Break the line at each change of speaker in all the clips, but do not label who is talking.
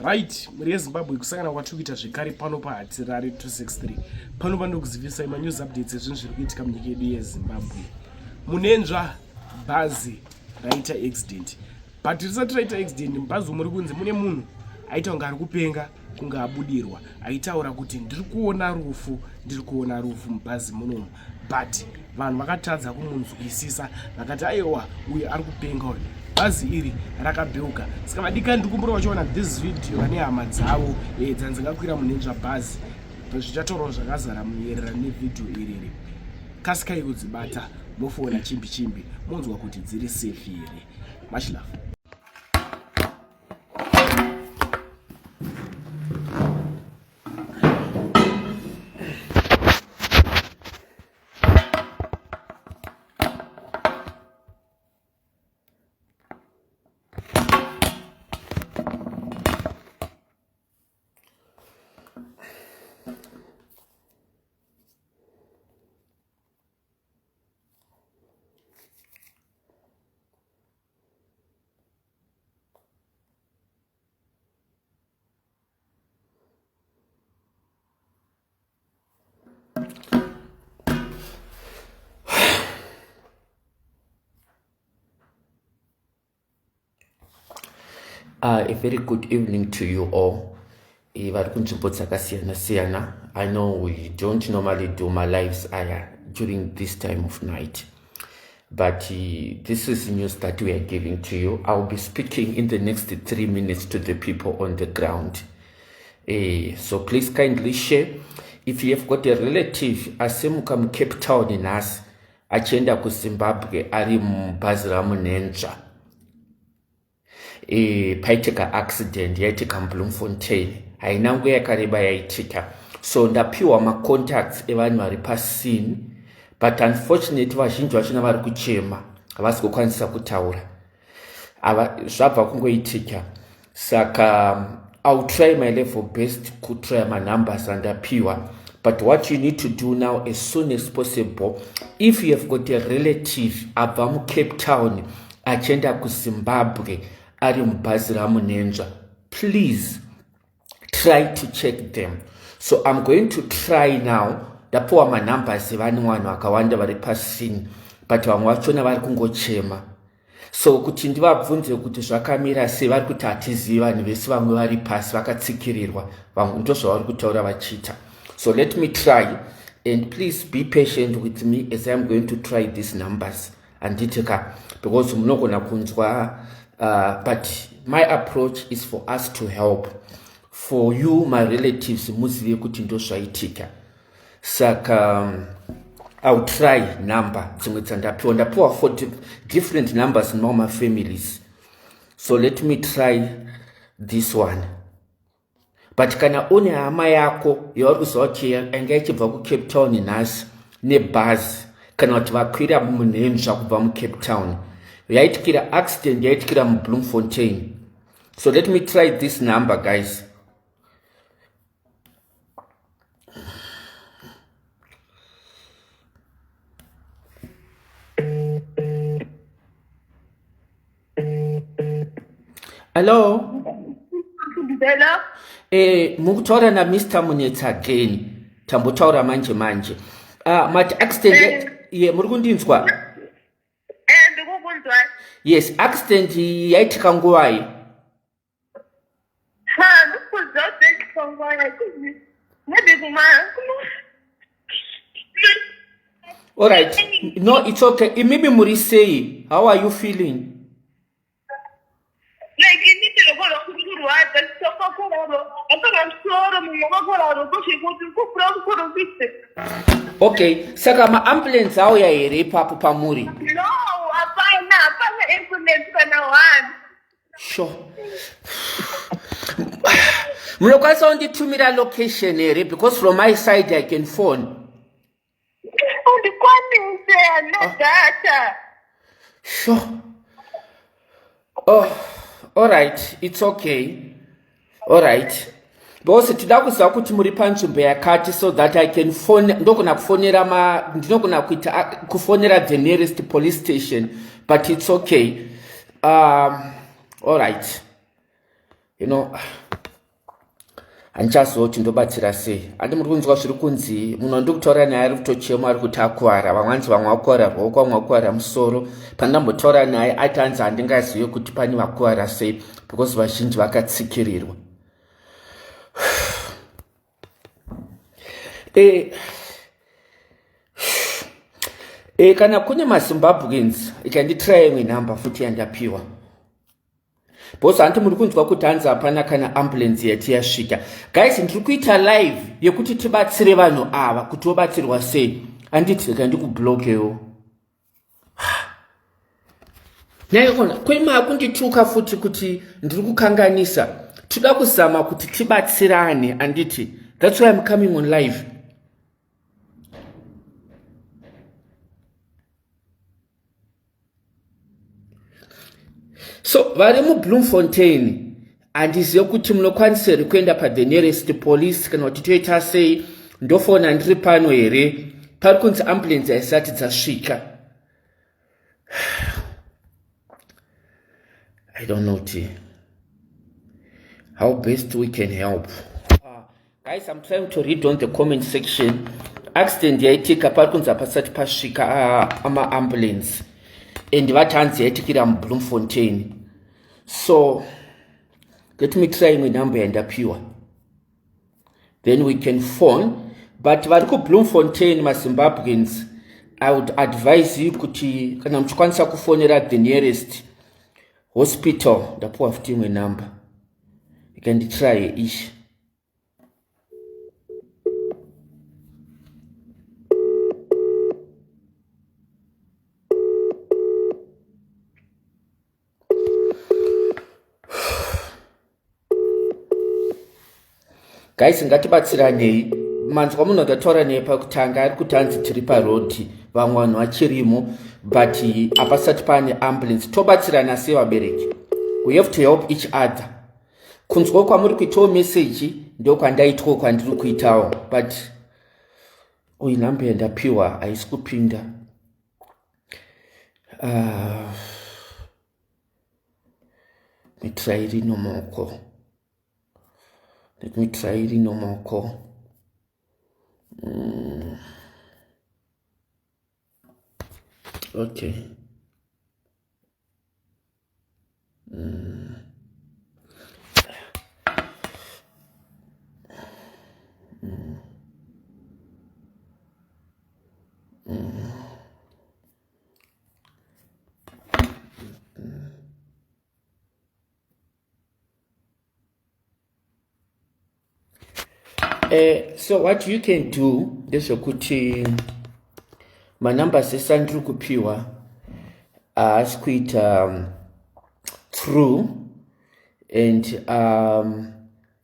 Right, muri yeZimbabwe kusangana kwatikuita zvekare pano paHatirari 263. Pano pandokuzivisa news updates ezvinhu zviri kuitika munyika yedu yeZimbabwe. Munenzva bhazi raita accident. But risati raita accident, mubhazi muri kunzi mune munhu aita kunge ari kupenga kunge abudirwa. Aitaura kuti ndiri kuona rufu mubhazi munomu. But vanhu vakatadza kumunzwisisa vakati aiwa uyu ari kupenga uyu. Bhazi iri rakabheuka. Saka vadikani ndikumbura vachiona this video vane hama dzavo dzanzingakwira munenzva bhazi. Zvichataurawo zvakazara muererano nevidhio iriri. Kasikai kudzibata mofona chimbi monzwa kuti dziri safe here. Much love.
A very good evening to you all. I know we don't normally do my lives during this time of night, but this is news that we are giving to you. I'll be speaking in the next 3 minutes to the people on the ground. So please kindly share. If you have got a relative asemuka mu Cape Town in us, achenda ku Zimbabwe ari mubhazi ramunenzva, paitika accident yaitika Bloemfontein, haina nguva yakareba yaitika. So ndapiwa ma contacts evanhu vari pascene, but unfortunately vazhinji vachona vari kuchema, havasi kukwanisa kutaura. Zvabva kungoitika. Saka I'll try my level best to try my numbers andapiwa. But what you need to do now as soon as possible, if you have got a relative abva mu Cape Town achenda ku Zimbabwe ari mubhazi ramunenzva, please try to check them. So I'm going to try now. Ndapiwa ma numbers evanhu vakawanda vari pascene, but vamwe vachona vari kungochema. So kuti ndivabvunze kuti zvakamira sei, vari kuti hatizivi, vanhu vese vamwe vari pasi vakatsikirirwa, vamwe ndozvavari kutaura vachiita. So let me try, and please be patient with me as I'm going to try these numbers. Anditeka, because munogona kunzwa, but my approach is for us to help. For you, my relatives, muzive kuti ndozvaitika. Saka I'll try number. Ndapiwa 40 different numbers in all my families. So let me try this one. But kana une hama yako yauri kuziva kuti anga ichibva ku Cape Town nhasi nebhazi, kana kuti vakwira munenzva kubva mu Cape Town, yaitikira accident yaitikira mu Bloemfontein. So let me try this number, guys. Hello?
Hello?
Mukutaura na Mr. Munetsa again. Tambotaura manje. Mati accident muri kundinzwa?
Ndikukunzwa.
Yes, accident yaitika nguvayi.
Ndikukunzwa yaitika nguvayi. Maybe
all right. No, it's okay. Maybe muri sei. How are you feeling?
Like
okay, saka ma ambulance auya here ipapo pamuri?
No, hapana ambulance kana one.
Sure. munokwanisa kunditumira location here because from my side I can phone.
Undikwanise nedata.
Sure. Oh, all right, it's okay. All right. Because tida kuziva kuti muri panzvimbo yakati so that I can phone, ndogona kufonera the nearest police station, but it's okay. All right. You know, handichazoti ndobatsira sei. Handi muri kunzwa zviri kunzi munhu ndikutaura naye ari kutochema ari kuti akwara, vamwanzi vamwe vakwara ruoko, vamwe vakwara musoro. Pandambotaura naye ati hanzi handingazivi kuti pane vakwara sei because vazhinji vakatsikirirwa. Kana kune maZimbabweans ikanditry imwe number futi yandapiwa. Boss anti muri kunzwa kuti hanzi hapana kana ambulance yati yasvika. Guys, ndiri kuita live yekuti tibatsire vanhu ava kuti vobatsirwa sei. Anditi ndikublokewo. Nayona kwema kundituka futi kuti ndiri kukanganisa. Tida kuzama kuti tibatsirane anditi. That's why I'm coming on live. So, vari muBloemfontein handizive kuti munokwanisa kuenda the nearest police kana kuti toita sei, ndofona ndiri pano here, pari kunzi ambulance haisati dzasvika. I don't know how best we can help. Guys, I'm trying to read on the comment section. Accident yaitika pari kunzi hapasati pasvika ama-ambulance. And vati hanzi yaitikira muBloemfontein. So, let me try imwe number yandapiwa. Then we can phone. But vari kuBloemfontein maZimbabweans, I would advise you kuti kana muchikwanisa kufonera the nearest hospital. Ndapuwa futi imwe number. You can try ish. Guys, ngatibatsiranei. Manzwa munhu ndataura naye pakutanga ari kuti hanzi tiri parodi, vamwe vanhu vachirimo, but hapasati pane ambulance. Tobatsirana sevabereki. We have to help each other. Kunzwa kwamuri kuitawo message ndokwandaitwa kwandiri kuitawo, but uyu nhamba yandapiwa haisi kupinda. Mitirairi nomoko. Let me try it no more call. Okay. So what you can do, this kuti my number sesandru kupiwa ask it through and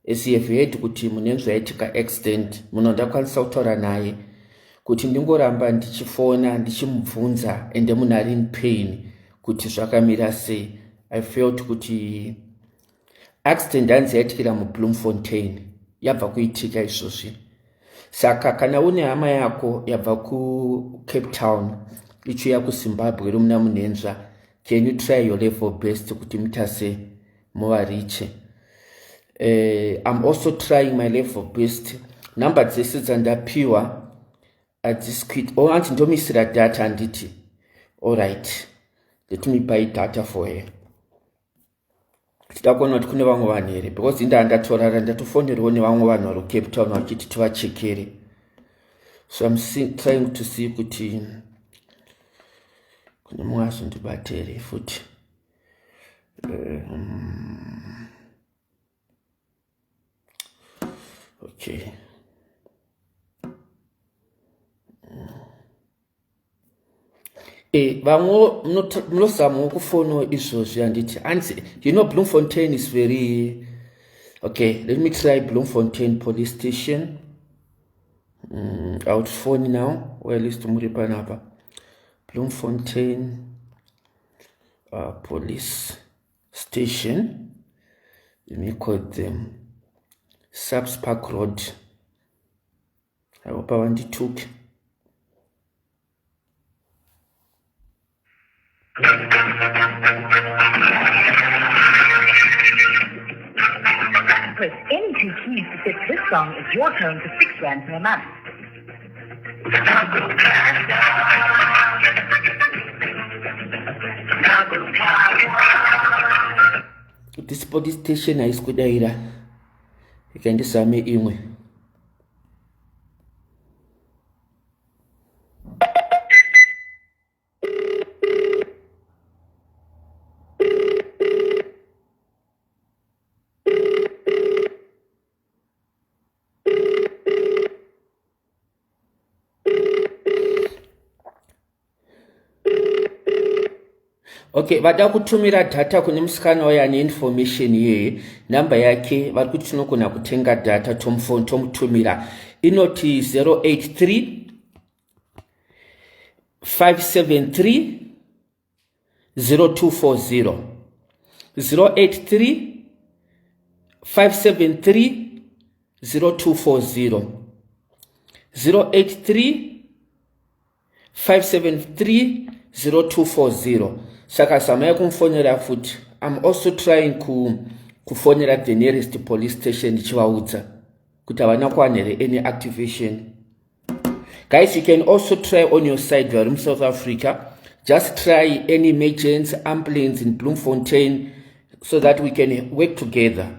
SCF yetu kuti munenzwa yaitika accident munonda kwanisa kutaura naye kuti ndingoramba ndichifona ndichimubvunza ende munhu ari in pain kuti zvakamira sei. I felt kuti accident hanzi yaitikira muBloemfontein yabva kuitika izvozvi. Saka kana une hama yako yabva kuCape Town ichiuya kuZimbabwe iri muna Munenzva, can you try your level best kuti mutase muvariche. I'm also trying my level best. Number dzese dzandapiwa adzisquit. Anti ndomisira data handiti. Alright, let me buy data for her. Tidakona kuti kune vamwe vanhu here because inda ndatorara ndatofonerawo nevamwe vanhu vari kuCape Town vachiti tivachekere. So I'm trying to see kuti kune mumwe azondibata here futi. Okay. Vamwe munozamawo kufonawo izvozvi handiti. You know Bloemfontein is very Okay, let me try Bloemfontein police station. I'll phone now. Well, is to Muripanapa. Bloemfontein police station. Let me call them Subs Park Road. I hope I want to took.
Press any two keys to set this song as your tone for 6 rand per month.
This police station is good. You can just me in. Okay, vada kutumira data kune musikana waya ane information ye number yake vari kuti tinogona kutenga data tomutumira inoti 083 573 0240 083 573 0240 083 573 0240. Saka samaya kumfonera futi. I'm also trying kufonera the nearest police station chivaudza kuti havana kuwanere any activation. Guys, you can also try on your side where in South Africa. Just try any emergency ambulance in Bloemfontein so that we can work together.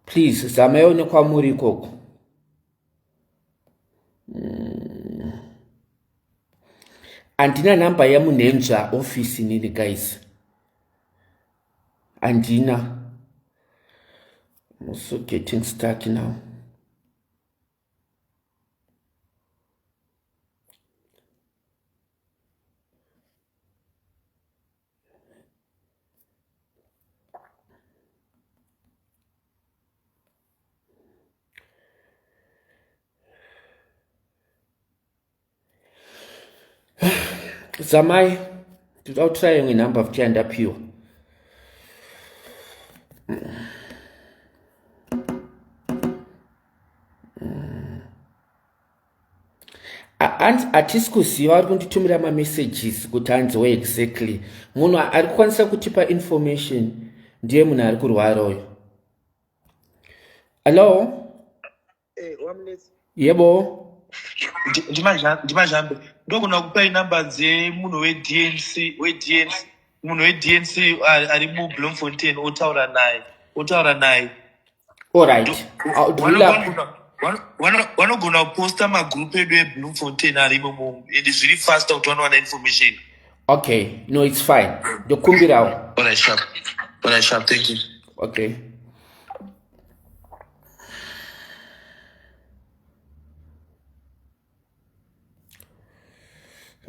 Please, zamayone kwa muri koko. Andina number ya munenja office nini guys. Andina. I'm also getting stuck now. Zamai, without trying a number of gender pure. Atisikuziva vari kunditumira messages kuti anziwe exactly. Munhu ari kukwanisa kutipa information ndiye munhu ari kurwara uyu. Hello? Yebo.
Ndimajambe ndogona kupa inamba dzemunhu weDNC munhu weDNC ari muBloemfontein otaura naye.
All right.
Vanogona kuposta magroup edu eBloemfontein arimo and zviri faster kuti vanowana information.
Okay, no, it's fine. Dokumbirawo.
All right, sharp, thank you.
Okay.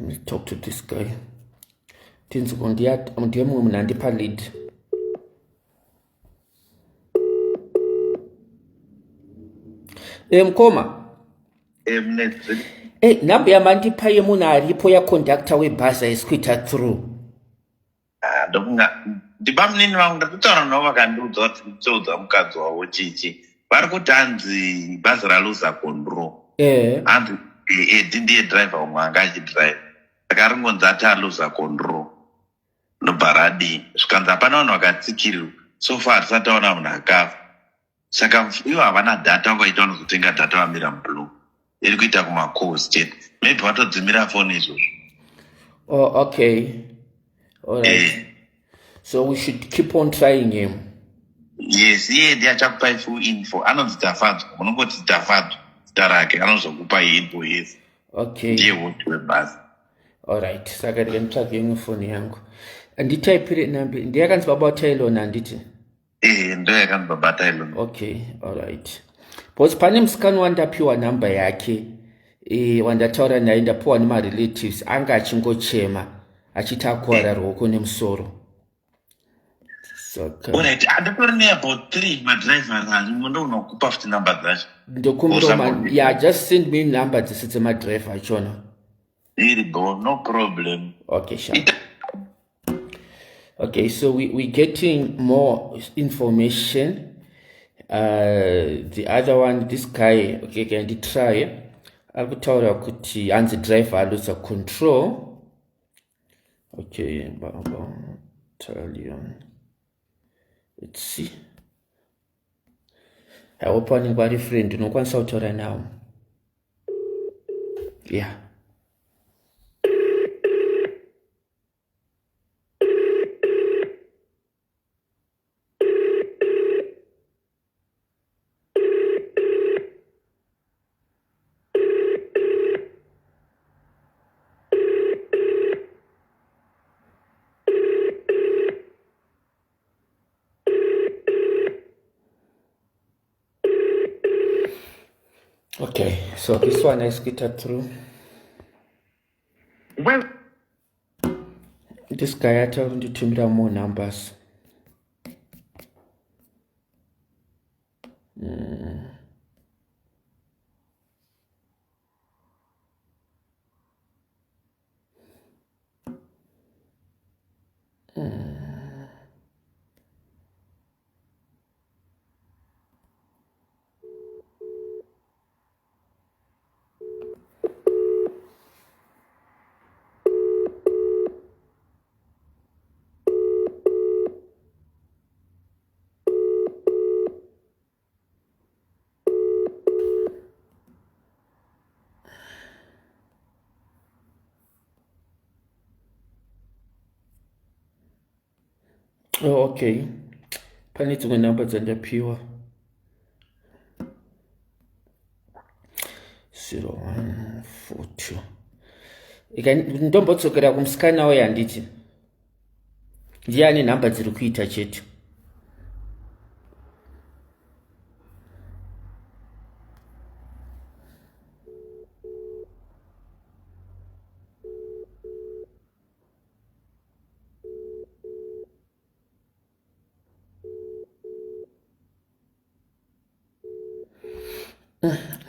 Let me talk to this guy. Ndiye mumwe munhu andipa lead. Mkoma. Namba yamandipa yemunhu aripo yaconductor webhazi aisikuita through.
Ndibamnini vangu ndakutaura navo vakandiudza kuti nditoudza mukadzi wavo chichi vari kuti hanzi bhazi raluza control hanzi ndiye driver umwe anga achidrive saka ringonzi ati aluza control ndobva radii zvikanzi hapana vanhu vakatsikirwa so far hatisati taona munhu akafa saka ivo havana data vangaita vanozotenga data vamira mublue iri kuita kumacalls chete maybe vatodzimira foni izvozvo.
Oh, okay. All right. So we should keep on trying him.
Yes, iye ndiye achakupai full info. Anonzi Tafadzwa, munongoti Tafadzwa zita rake, anozokupai info yes.
Okay.
Ndiye hoti webhazi.
All right. Saka nditsvage imwe foni yangu. Nditaipire namba ndiyakanzi baba Taylor anditi.
Ndo yakanzi baba Taylor.
Okay, all right. Because pane musikana wandapiwa namba yake wandataura naye ndapiwa nemarelatives anga achingochema achiti akuwara ruoko nemusoro.
Alright, anditori neabout 3 madriver arimo ndounokupa futi number dzacho.
Yeah, just send me number dzisidze madriver achona.
Irigo, no problem.
Okay, sure. Okay, so we're getting more information. The other one, this guy, okay, can you try? I will tell you kuti anzi driver lose control. Okay, battalion. Let's see. I open a friend, no one out right now. Yeah. Okay, so this one is get through.
Well,
this guy I told you to me more numbers. Oh, okay. Pane dzimwe namba dzandapiwa 0142. Ndombodzokera kumusikana wayo handiti ndiani namba dziri kuita chete.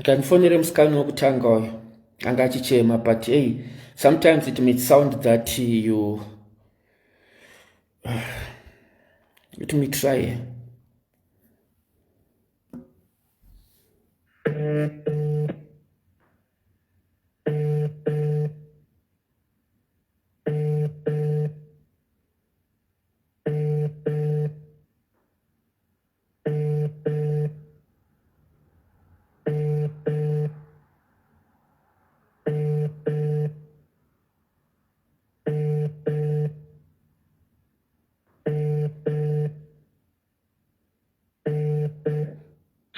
Nganifonere musikana wokutanga uyo anga achichema, but hey, sometimes it may sound that you let me try.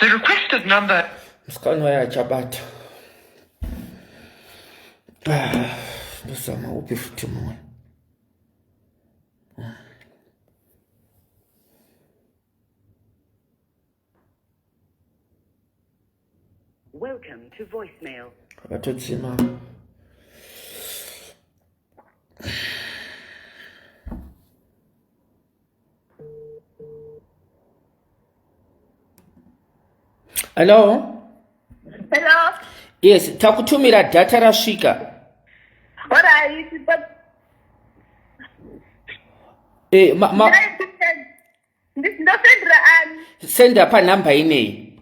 the requested number.
Musikana wayo achabata. Ndozama upi futi mumwe.
Welcome to voicemail.
Akatodzima. Hello?
Hello.
Yes, takutumira data rasvika.
Alright, but ndosendera ani
senda pa namba ineyi.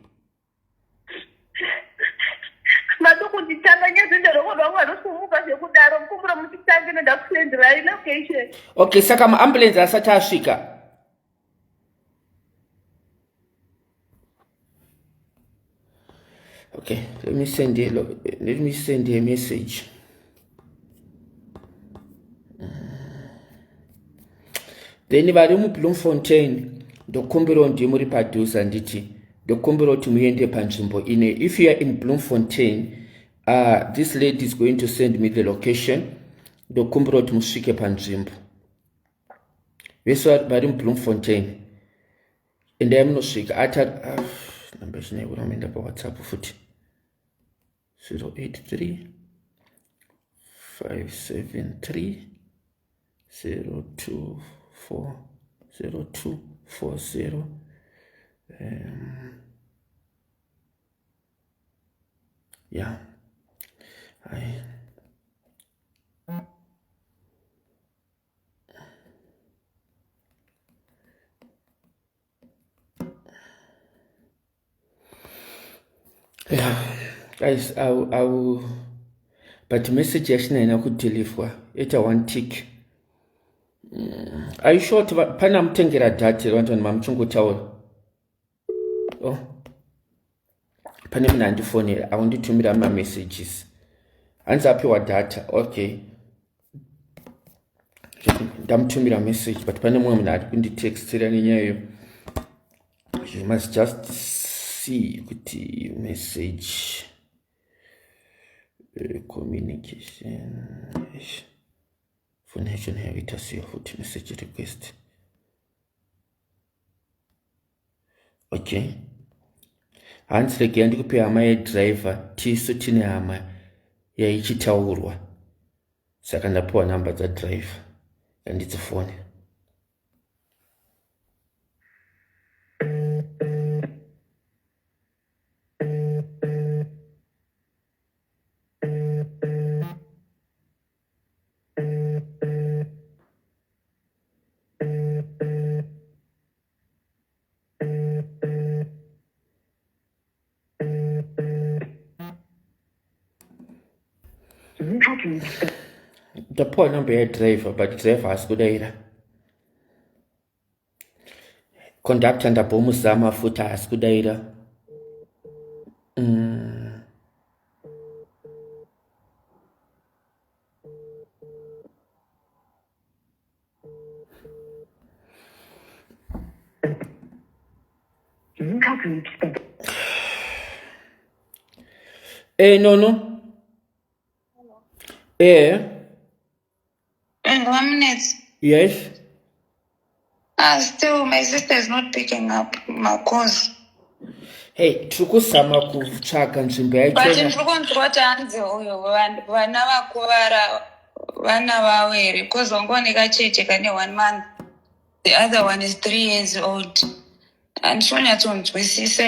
madokunditanga nyezinderokodwa mwanosumuka zvekudaro mukumbura mutitange noda kusendera ilocation.
Okay, saka maambulensi asati asvika. Okay, let me send a message. Then vari muBloemfontein ndokumbira ndi muri padhuze nditi ndokumbira kuti muende panzvimbo ine. If you are in Bloemfontein, this lady is going to send me the location. Ndokumbira kuti musvike panzvimbo. Vese vari muBloemfontein endai munosvika ata namba chinayi unoenda paWhatsApp futi 083 573 02402. 40. Yeah. Yeah, guys, I will, but message yashinaina kudelivwa eta one tick. Are you sure pana mutengera data vantu mamuchongotaura? Oh, pane munhu andifonera akunditumira messages. Hanzi apiwa data. Okay, ndamutumira message, but pane mumwe munhu ari kunditextira nenyayo. You must just see kuti message communication phonation yaita siyo futi message request. Okay, hanzi regai ndikupe hama yedriver tisu tine hama yaichitaurwa, saka ndapiwa namba dzadriver yandidzifone. Ndapiwa namba yedriver, but driver haasi kudaira. Conductor ndambomuzama futi haasi kudaira. No.
And 1 minute.
Yes.
Still, my sister is not picking up my calls.
Hey, tirikusama kutsvaga nzvimbo yacho.
But ndirikunzwa kuti hanzi uyo vana vakuvara vana vavo here, because wangooneka cheche kane 1 month. The other one is 3 years old. Handishonyatsonzwisisa.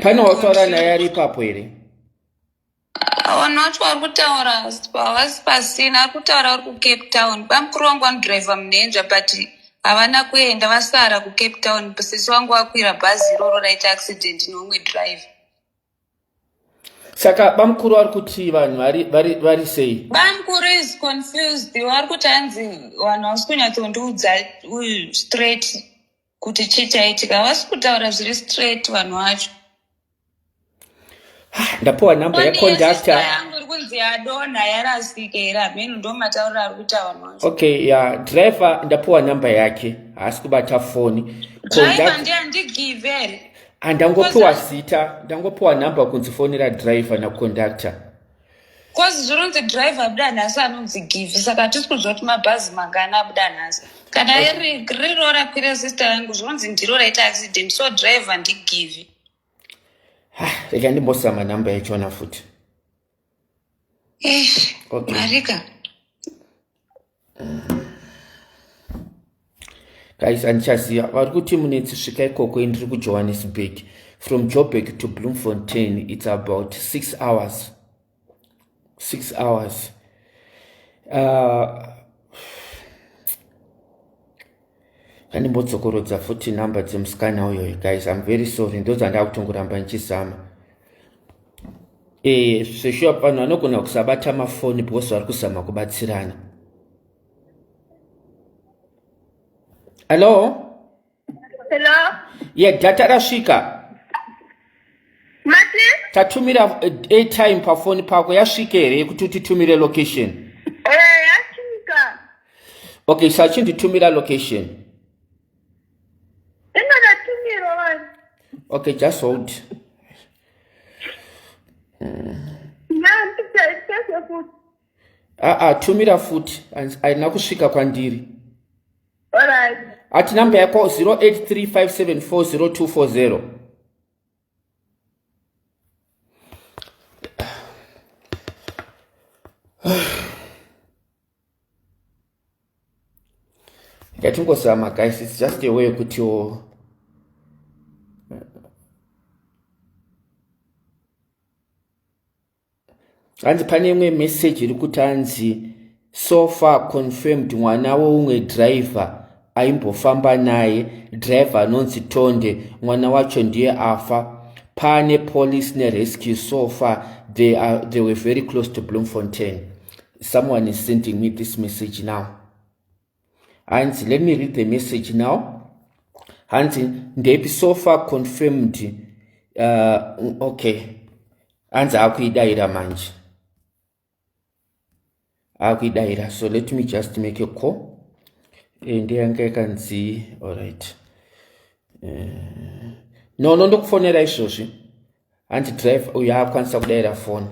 Pane wataura naye ari ipapo here?
Vanhu vacho vari kutaura havasi pasina, ari kutaura vari kuCape Town. Bamukuru vangu vanodhiraivha munenja, but havana kuenda, vasara kuCape Town. Sisi wangu vakwira bhazi iroro raita accident neumwe driver.
Saka bamukuru vari kuti vanhu vari sei?
Bamukuru is confused. Vari kuti hanzi vanhu havasi kunyatsondiudza straight kuti chii chaitika. Havasi kutaura zviri straight vanhu vacho.
Ndapiwa namba yeconductor
yangu iri kunzi yadonha yarasika here, hameno ndomataurira ari kuita vanhu vacho.
Okay, yeah, driver ndapiwa namba yake, haasi kubata foni.
Driver ndiye handigive here.
Ndangopiwa zita, ndangopiwa namba kunzifonera driver naconductor.
Because zvironzi driver abuda nhasi anonzi give, saka hatisi kuzwa kuti mabhazi mangana abuda nhasi. Kana riro rakwira sister yangu zvironzi ndiro raita accident, so driver ndigive.
Rega ndimbosama namba yachona futi. Okay.
Marika.
Guys, andichaziva vari kuti munetsi svika ikoko ndiri kuJohannesburg. From Joburg to Bloemfontein it's about 6 hours. 6 hours. Kandimbodzokorodza futi namba dzemusikana uyoyo. Guys, I'm very sorry, ndodzandava kutongoramba ndichizama. Zveshuwa vanhu vanogona kusabata mafoni because vari kuzama kubatsirana. Hello?
Hello?
Yeah, data rasvika.
Mati?
Tatumira airtime pafoni pako yasvika here kuti utitumire location.
Yasvika.
Okay, sachinditumira location.
Ingadatumira vanhu.
Okay, just hold.
Ndipesa futi.
Tumira futi, haina kusvika kwandiri.
Alright.
Ati namba yako 0835740240. Ngatingozama guys, it's just a way kuti hanzi pane imwe message iri kuti hanzi so far confirmed mwana woumwe driver aimbofamba naye, driver anonzi Tonde, mwana wacho ndiye afa. Pane police nerescue so far they were very close to Bloemfontein. Someone is sending me this message now. Hanzi, let me read the message now. Hanzi, ndepi so far confirmed. Okay. Hanzi akuidaira manje. Akuidaira. So let me just make a call. Ndiyange kanzi. Alright. No, ndokufonera izvozvi. Hanzi drive uyu akwanisa kudaira phone.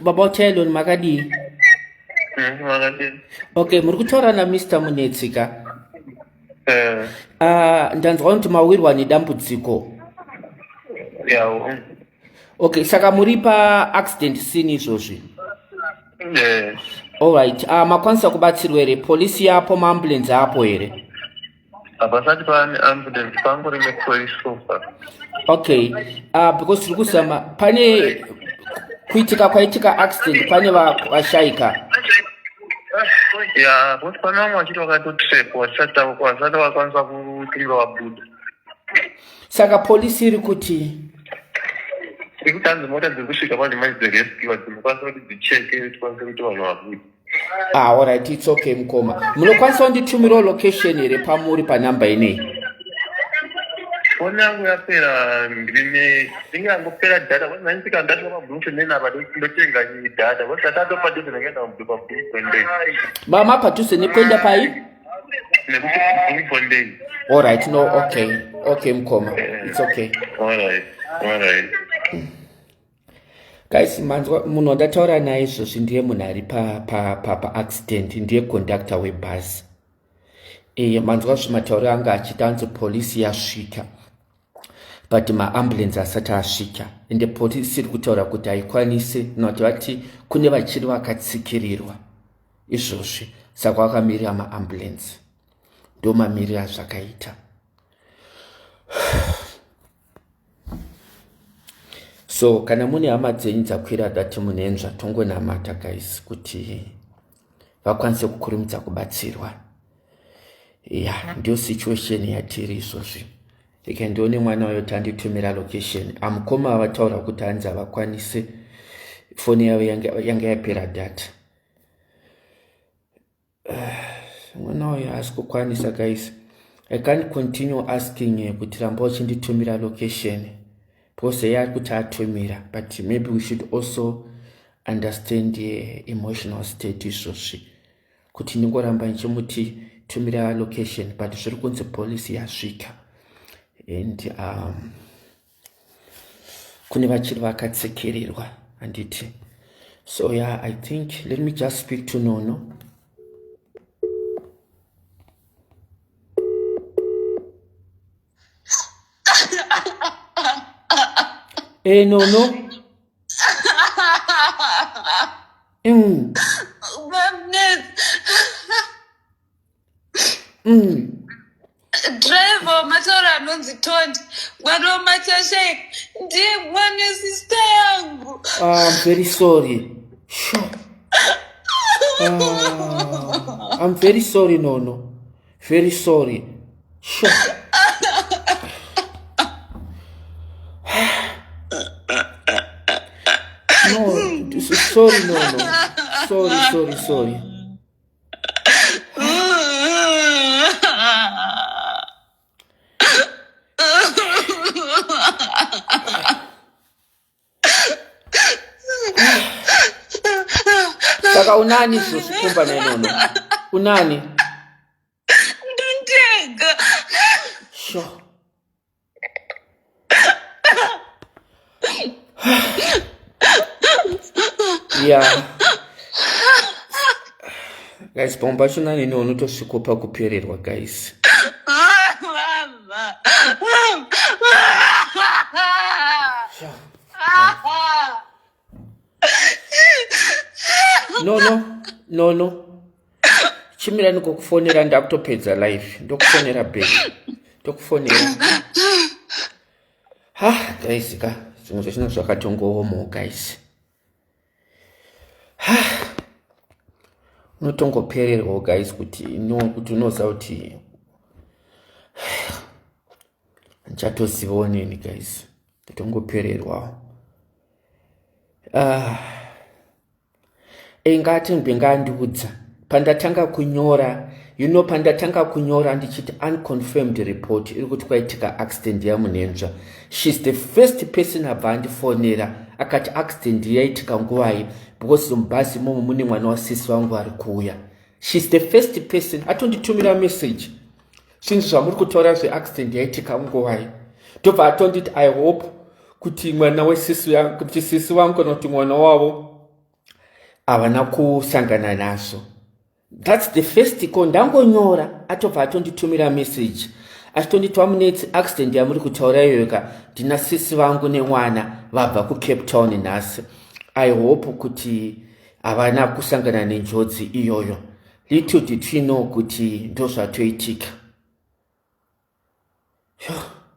Baba Utelo makadi. Okay, muri kutaura naMr Munetsika. Ndanzwa kuti mawirwa nedambudziko.
Yeah.
Okay, saka muri pa accident scene izvozvi. Alright, makwanisa kubatsirwa here? Polisi yapo, maambulance apo here?
Abasati pane ambulance pangori nepolice sofa.
Okay, because tiri kuzama pane kuitika kwaitika accident pane vashaika.
Yeah, kuti pane vamwe vachiti vakatotrepwa vasati vakwanisa kutirira vabuda.
Saka polisi iri kuti
ikuti hanzi mota dziri kusvika pane mai dzerescue dzinokwanisa kuti dzicheke tikwanise kuti vanhu vabuda.
Alright, it's okay mukoma. Munokwanisa kunditumirawo location here pamuri panhamba inei?
Foni yangu yapera ndingangopera data kuti nanyisika ndati pabluetooth nenapa ndotenga data kuti tatato padhuze nekuenda mubve paBloemfontein.
Mama padhuze nekuenda pai?
Nekuti Bloemfontein.
Alright, no, okay. Okay mukoma. It's okay.
Alright.
Guys, munhu wandataura naye izvozvi ndiye munhu ari pa accident, ndiye conductor webhasi. Manzwa zvimatauro anga achita anzi polisi yasvika, but maambulance asati asvika, ende polisi iri kutaura kuti haikwanisi noti vati kune vachiri vakatsikirirwa izvozvi, saka vakamirira maambulance. Ndo mamirira zvakaita. So kana mune hama dzenyu dzakwira dati munenzva, tongonamata guys kuti vakwanise kukurumidza kubatsirwa. Yeah, ndio situation yatiri izvozvi. Ndione mwana wayo tanditumira location. Amukoma vataura kuti hanzi havakwanise, foni yavo yanga yapera data. Mwana wayo haasi kukwanisa guys. I can't continue asking kuti ramba uchinditumira location. Because yari kuti atumira, but maybe we should also understand the emotional state izvozvi. Kuti ndingoramba nchimuti tumira location, but zviri kunzi police yasvika. And kune vachiri vakatsekererwa handiti. So yeah, I think let me just speak to Nono. Hey Nono.
Driver matora anonzi Tonde mwana wamachasheka ndiye mwana wesister yangu.
I'm very sorry. Sure. I'm very sorry, Nono. Very sorry. Sure. No, sorry, Nono. Sorry. Saka unani zvokukumba naye Nono? Unani?
Nditega.
Sure. Yeah. Guys, pomba chuna nini unotosvikopa kupererwa guys. No. Chimira nikukufonera ndakutopedza live. Ndokufonera baby. Ndokufonera. Guys, zvimwe zvachina zvakatongooma guys. Unotongopererwa guys kuti unoziva kuti ndichatozivawo nini guys. Totongopererwa. Ngati ndingandiudza pandatanga kunyora pandatanga kunyora ndichiti unconfirmed report iri kuti kwaitika accident yamunenzva. She's the first person abva andifonera akati accident yaitika nguvai because mubhazi imomo mune mwana wasisi wangu ari kuuya. She's the first person atonditumira message zvinhu zvamuri kutaura zveaccident yaitika nguvai ndobva atonditi I hope kuti mwana wesisi wangu kana kuti mwana wavo havana kusangana nazvo. That's the first call. Ndangonyora atobva atonditumira message achitonditi wamunetsi accident yamuri kutaura iyoyoka ndina sisi vangu nemwana vabva kuCape Town nhasi. I hope kuti havana kusangana nenjodzi iyoyo. Little did we know kuti ndozvatoitika.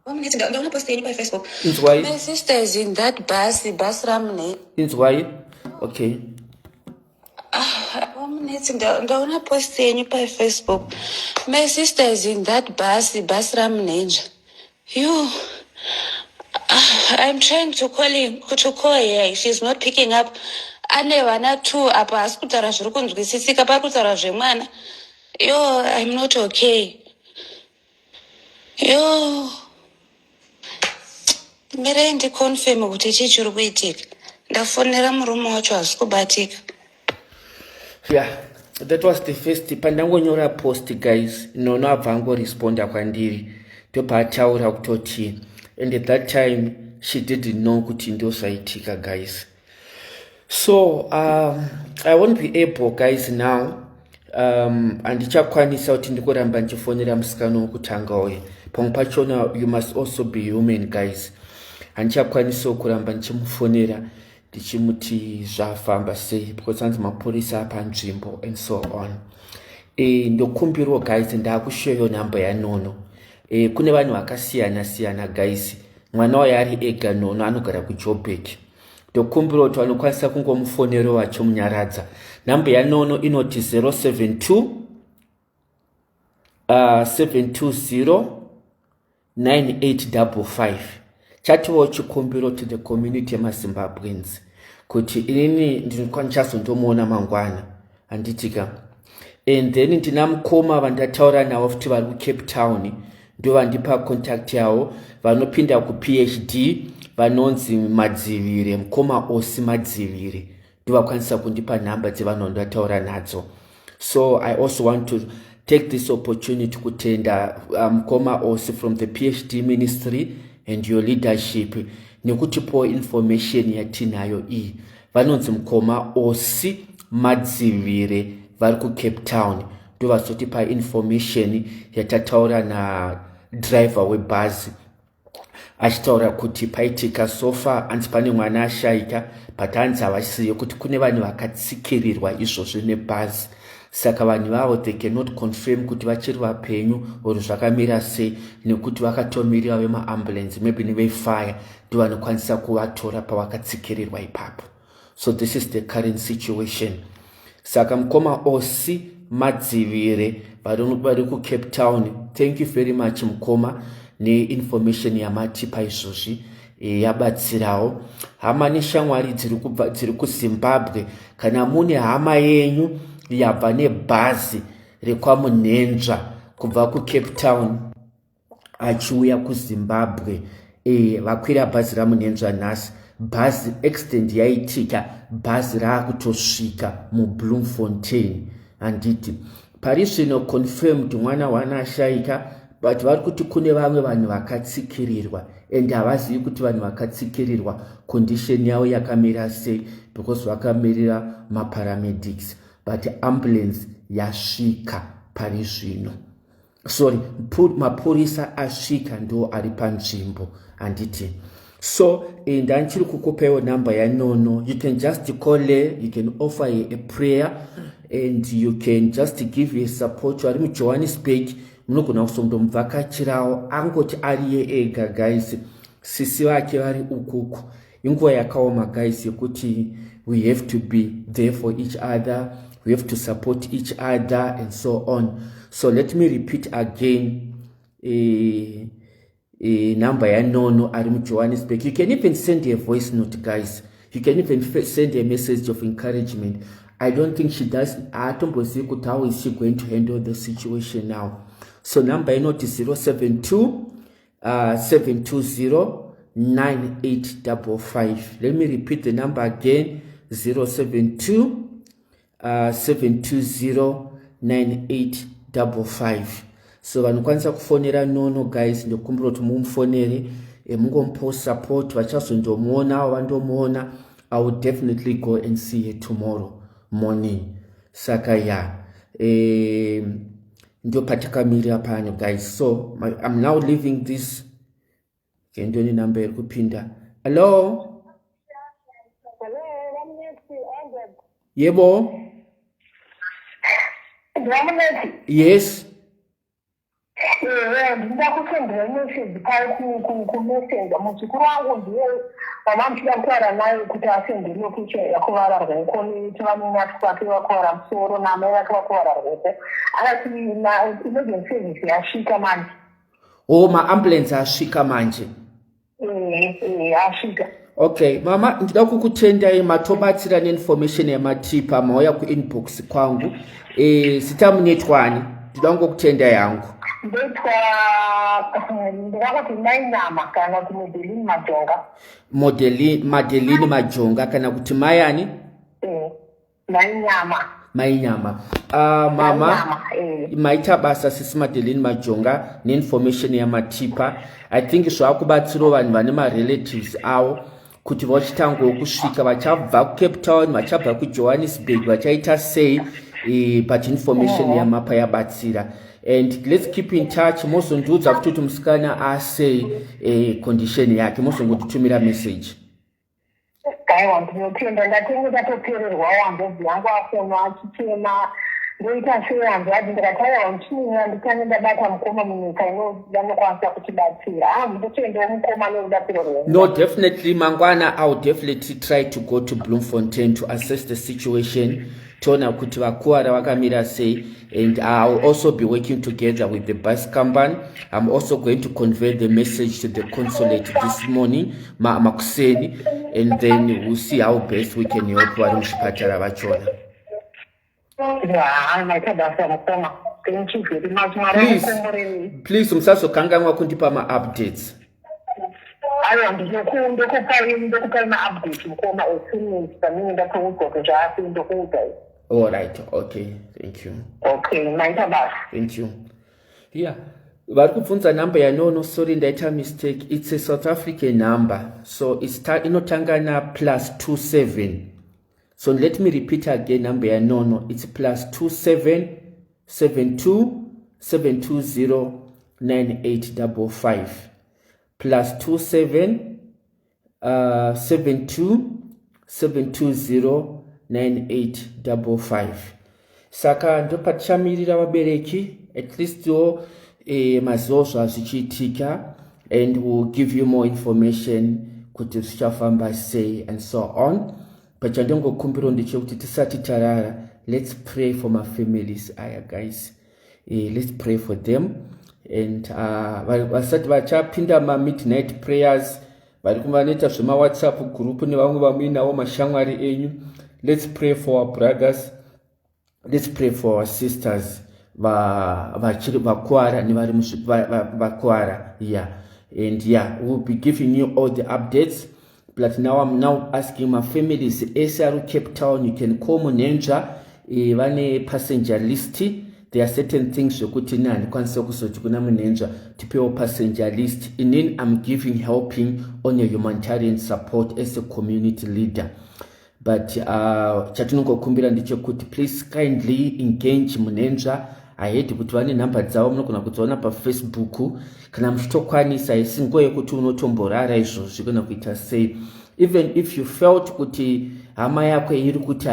My
sister
is in that bus Ramne.
Why? Okay.
Ndaona post yenyu pa Facebook. My sister is in that bus Ramne. I'm trying to call her. She's not picking up. Ane vana two apa asikutaura zviri kunzwisisika parikutaura zvemwana. I'm not okay. Mira ndiconfirm kuti chii chiri kuitika. Ndafonera murume wacho hasi kubatika.
Yeah, that was the first. Pandangonyora post guys, nono abva angoresponda kwandiri ndobva ataura kutoti, and at that time she didn't know kuti ndozvaitika guys. So I won't be able guys now handichakwanisa kuti ndikuramba ndichifonera musikana wokutanga uyu. Pamwe pachona you must also be human guys. Handichakwanisa kuramba ndichimufonera ndichimuti zvafamba sei because hanzi mapurisa panzvimbo and so on. Ndokumbirwa guys ndakushoyo namba yaNono. Kune vanhu vakasiyana guys. Mwana wayo ari ega Nono anogara kuJoburg. Ndokumbirwa kuti vanokwanisa kungomufonero vachimunyaradza. Namba yaNono inoti 072 720 9855. Chatiwo chikumbiro to the community yemaZimbabweans kuti inini ndinokwanchazondomuona mangwana handitika. And then ndina mukoma vandataura navo futi vari kuCape Town ndovandipa contact yavo vanopinda kuPhD vanonzi Madzivire, mukoma Osi Madzivire ndovakwanisa kundipa nhamba dzevanhu ndataura nadzo. So I also want to take this opportunity kutenda mukoma Osi from the PhD ministry and your leadership nekutipo information yatinayo iyi. Vanonzi mukoma Osi Madzivire vari kuCape Town ndovazotipa information yatataura nadriver webhazi achitaura kuti paitika sofa hanzi pane mwana ashaika but hanzi havasiye kuti kune vanhu vakatsikirirwa izvozvo nebhazi. Saka vanhu vavo they cannot confirm kuti vachiri vapenyu or zvakamira sei nekuti vakatomirira vemaambulance maybe nevefire ndo vanokwanisa kuvatora pavakatsikirirwa ipapo. So this is the current situation. Saka mukoma Osi Madzivire vari kuCape Town, thank you very much mukoma neinformation yamatipa izvozvi yabatsirawo. Hama neshamwari dziri kuZimbabwe, kana mune hama yenyu yabva nebhazi rekwamunenzva kubva kuCape Town achiuya kuZimbabwe, vakwira bhazi ramunenzva nhasi, bhazi accident yaitika, bhazi raakutosvika muBloemfontein. Handiti pari zvino confirmed mwana wana ashaika, but vari kuti kune vamwe vanhu vakatsikirirwa and havazivi kuti vanhu vakatsikirirwa condition yavo yakamira sei because vakamirira maparamedics. but ambulance yasvika pari zvino. Sorry, mapurisa asvika ndo ari panzvimbo handiti. So ndanchiri kukupewo number ya Nono. You can just call her, you can offer her a prayer, and you can just give her support. Ari muJohannesburg munogona kusondomuvhakachirawo angoti ariye ega guys. Sisi vake vari ukuku. Inguva yakaoma guys yekuti we have to be there for each other, we have to support each other and so on. So let me repeat again, number ya Nono ari muJohannesburg. You can even send a voice note guys. You can even send a message of encouragement. I don't think she does. How is she going to handle the situation now? So number I note is 072-720-9855. Let me repeat the number again. 072-720-9855. So vanokwanisa kufonera Nono guys, ndokumbira kuti mumufonere mungompo support. Vachazondomuona vandomuona. I will definitely go and see her tomorrow morning. Saka ya ndio patikamirira pano guys. So I'm now leaving this. Kendoni number iri kupinda. Hello? Yebo? Yes.
ndakutendera message kumessenja muchikuru wangu ndiye vamamutida kutaura naye kuti asende location yakuvara rwoko netivamwe vati kwake vakuvara musoro namai vati vakuvara rwoko akati emergency service yasvika manje.
Oh, maambulance asvika manje.
Asvika.
Okay, mama, ndida kukutendai matobatsira neinformation yamatipa mauya kuinbox kwangu. Sita munetwani, ndida kukutendai yangu.
Ndetwa ndakati Mainyama kana kuti Madeline Majonga.
Madeline Majonga kana kuti Mayani? Mainyama. Mama, maita basa sisi Madeline Majonga neinformation yamatipa. I think zvakubatsiro vanhu vane relatives awo kuti vachitango kusvika vachabva kuCape Town, vachabva kuJohannesburg, vachaita sei, but information yamapa yabatsira. And let's keep in touch. Mozondiudza kuti musikana asei condition yake, mozongotitumira message.
Kaiwa ndinotenda ndatenga ndatopererwa wambobvi yangu afona achichema ndoita sei hanzi ati ndikataura ndichimira ndikange ndabata mukoma munyika inovanokwanisa kutibatsira ndotoendawo mukoma nerubatsiro.
No, definitely mangwana I will definitely try to go to Bloemfontein to assess the situation, tona kuti vakuwara vakamira sei, and I will also be working together with the bus company. I'm also going to convey the message to the consulate this morning makuseni, and then we'll see how best we can help vari muchipatara vachona. Please musazokanganwa kundipa ma-updates. All right, okay, thank you.
Okay,
thank you. Yeah, vari kubvunza number ya Nono. Sorry, ndaita mistake. It's a South African number, so it's inotanga na +27. So let me repeat again, number ya Nono. It's +27 72 720 9855. +27 72 720 9855. Saka ndo patichamirira vabereki at least mazuva zvichiitika, and we'll give you more information kuti zvichafamba sei and so on. But chandingokumbira ndechekuti tisati tarara, let's pray for my families aya guys. Let's pray for them, and vasati vachapinda midnight prayers vari vanoita zvemaWhatsApp group nevamwe vamuinawo mashamwari enyu. Let's pray for our brothers, let's pray for our sisters vachiri vakuwara nevari vakuwara. Yeah, and yeah, we'll be giving you all the updates. But now I'm now asking my families SR Cape Town, you can call Munenja vane passenger list. There are certain things yokuti nani kwanisa kusoti kuna Munenja tipewo passenger list, and then I'm helping on your humanitarian support as a community leader. but chatinongokumbira ndechekuti please kindly engage munenzva. Haidi kuti vane nhamba dzavo munogona kudziona paFacebook kana muchitokwanisa isingo yekuti unotomborara izvozvi kana kuita sei. Even if you felt kuti hama yako iri kuti